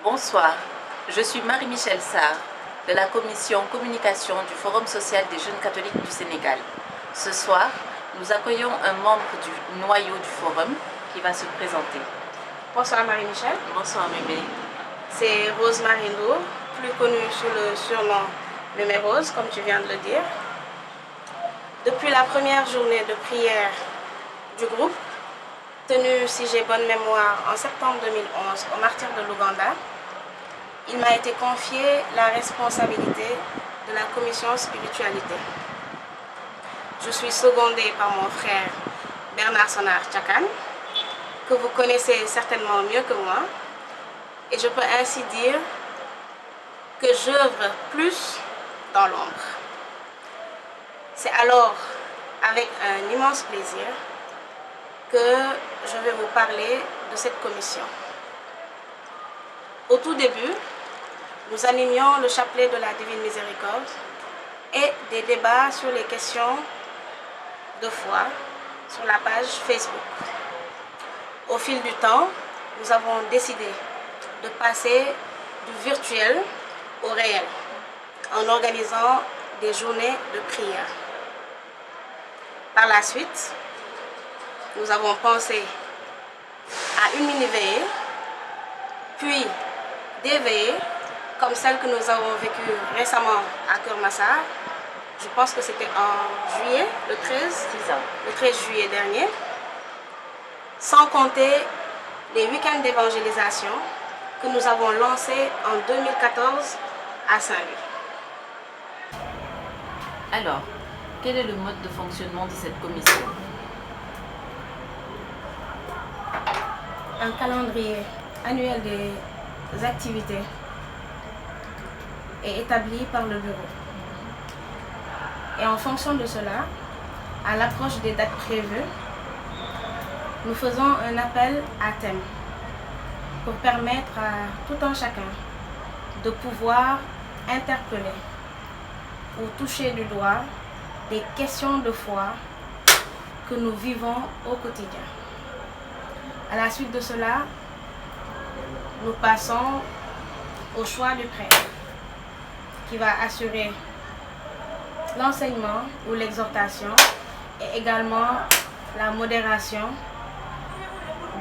Bonsoir, je suis Marie-Michel Sarr de la commission communication du Forum social des jeunes catholiques du Sénégal. Ce soir, nous accueillons un membre du noyau du Forum qui va se présenter. Bonsoir Marie-Michel. Bonsoir Mémé. C'est Rose Marindo, plus connue sous le surnom Mémé Rose, comme tu viens de le dire. Depuis la première journée de prière du groupe, tenue, si j'ai bonne mémoire, en septembre 2011 au martyr de l'Ouganda, il m'a été confié la responsabilité de la commission spiritualité. Je suis secondée par mon frère Bernard Sonar Tchakan, que vous connaissez certainement mieux que moi, et je peux ainsi dire que j'œuvre plus dans l'ombre. C'est alors avec un immense plaisir que je vais vous parler de cette commission. Au tout début, nous animions le chapelet de la Divine Miséricorde et des débats sur les questions de foi sur la page Facebook. Au fil du temps, nous avons décidé de passer du virtuel au réel en organisant des journées de prière. Par la suite, nous avons pensé à une mini-veillée, puis des veillées comme celle que nous avons vécue récemment à Keur-Massar. Je pense que c'était en juillet, le 13 juillet dernier, sans compter les week-ends d'évangélisation que nous avons lancés en 2014 à Saint-Louis. Alors, quel est le mode de fonctionnement de cette commission? Un calendrier annuel des activités est établi par le bureau. Et en fonction de cela, à l'approche des dates prévues, nous faisons un appel à thème pour permettre à tout un chacun de pouvoir interpeller ou toucher du doigt des questions de foi que nous vivons au quotidien. À la suite de cela, nous passons au choix du prêtre qui va assurer l'enseignement ou l'exhortation et également la modération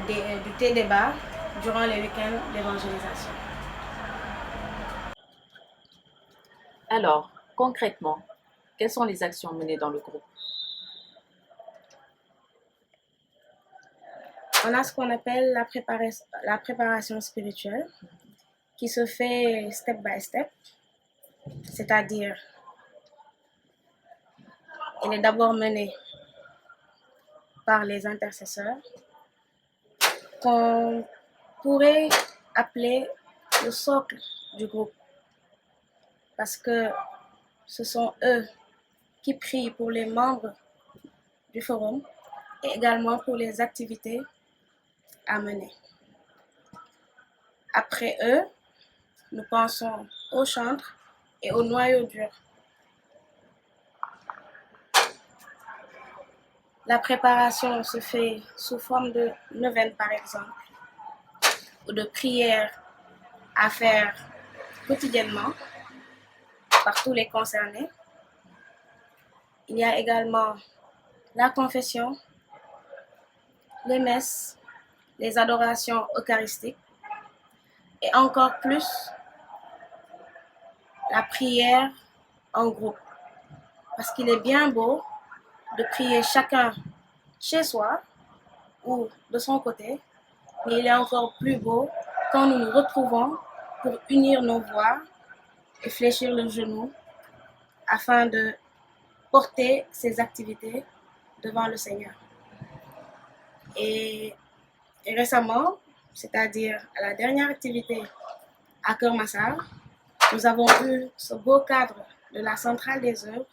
du thé-débat durant les week-ends d'évangélisation. Alors, concrètement, quelles sont les actions menées dans le groupe? On a ce qu'on appelle la préparation spirituelle qui se fait step by step, c'est-à-dire elle est d'abord menée par les intercesseurs qu'on pourrait appeler le socle du groupe parce que ce sont eux qui prient pour les membres du forum et également pour les activités à mener. Après eux, nous pensons au chantre et au noyau dur. La préparation se fait sous forme de neuvaine par exemple, ou de prières à faire quotidiennement par tous les concernés. Il y a également la confession, les messes, les adorations eucharistiques et encore plus la prière en groupe. Parce qu'il est bien beau de prier chacun chez soi ou de son côté, mais il est encore plus beau quand nous nous retrouvons pour unir nos voix et fléchir le genou afin de porter ces activités devant le Seigneur. Et récemment, c'est-à-dire à la dernière activité à Keur-Massar, nous avons eu ce beau cadre de la centrale des œuvres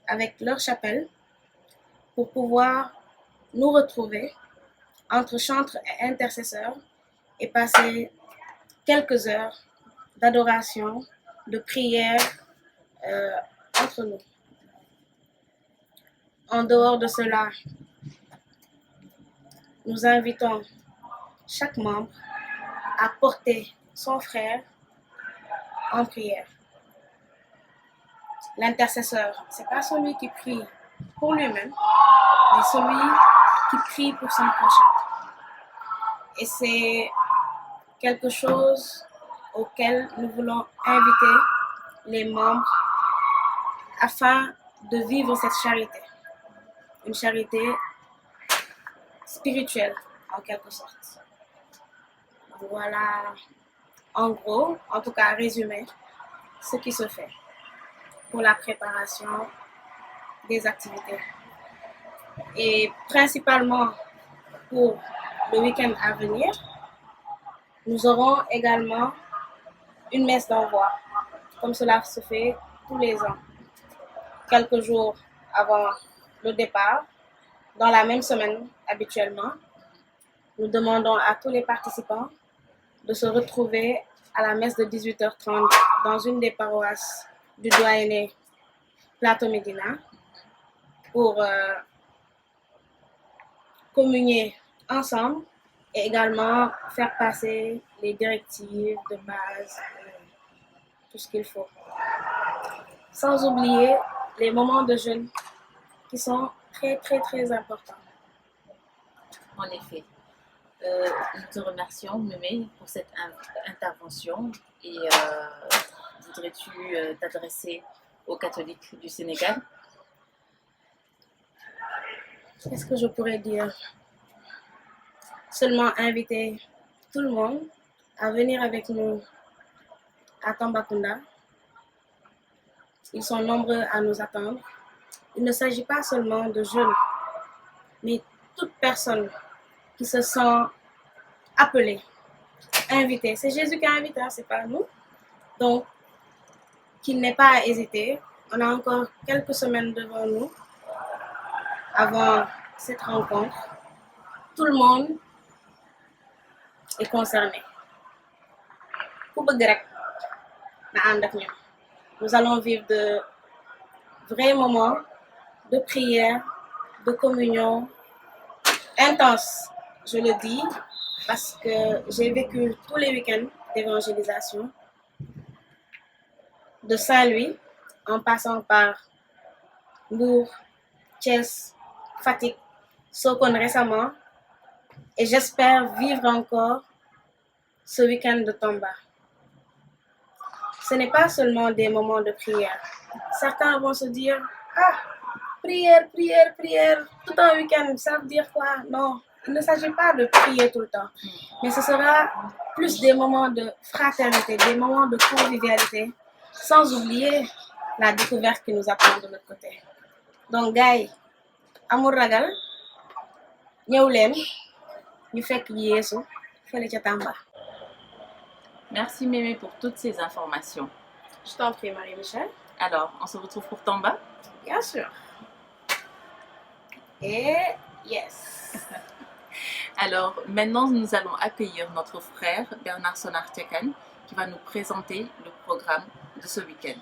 avec leur chapelle pour pouvoir nous retrouver entre chantres et intercesseurs et passer quelques heures d'adoration, de prière entre nous. En dehors de cela, nous invitons chaque membre à porter son frère en prière. L'intercesseur, ce n'est pas celui qui prie pour lui-même, mais celui qui prie pour son prochain. Et c'est quelque chose auquel nous voulons inviter les membres afin de vivre cette charité. Une charité spirituelle, en quelque sorte. Voilà, en gros, en tout cas résumé, ce qui se fait pour la préparation des activités. Et principalement pour le week-end à venir, nous aurons également une messe d'envoi, comme cela se fait tous les ans. Quelques jours avant le départ, dans la même semaine habituellement, nous demandons à tous les participants de se retrouver à la messe de 18h30 dans une des paroisses du doyenné Plateau Médina pour communier ensemble et également faire passer les directives de base, tout ce qu'il faut. Sans oublier les moments de jeûne qui sont très, très, très importants. En effet. Nous te remercions, Mémé, pour cette intervention. Et voudrais-tu t'adresser aux catholiques du Sénégal? Qu'est-ce que je pourrais dire? Seulement inviter tout le monde à venir avec nous à Tambacounda. Ils sont nombreux à nous attendre. Il ne s'agit pas seulement de jeunes, mais toute personne qui se sent appelée, invitée. C'est Jésus qui a invité, c'est pas nous. Donc, qu'il n'ait pas à hésiter. On a encore quelques semaines devant nous avant cette rencontre. Tout le monde est concerné. Nous allons vivre de vrais moments de prière, de communion intense, je le dis, parce que j'ai vécu tous les week-ends d'évangélisation, de Saint-Louis, en passant par Mbour, Thiès, Fatick, Sokone récemment, et j'espère vivre encore ce week-end de Tamba. Ce n'est pas seulement des moments de prière. Certains vont se dire, ah, prière, prière, prière, tout un week-end, ça veut dire quoi? Non, il ne s'agit pas de prier tout le temps, mais ce sera plus des moments de fraternité, des moments de convivialité, sans oublier la découverte qui nous attend de l'autre côté. Donc, gars, amour ragal, ñew leen ñu fekk ji Yeesu fële ca Tamba. Merci Mémé pour toutes ces informations. Je t'en prie, Marie-Michel. Alors, on se retrouve pour Tamba? Bien sûr. Et yes. Alors, maintenant, nous allons accueillir notre frère Bernard Sonar Tchekan qui va nous présenter le programme de ce week-end.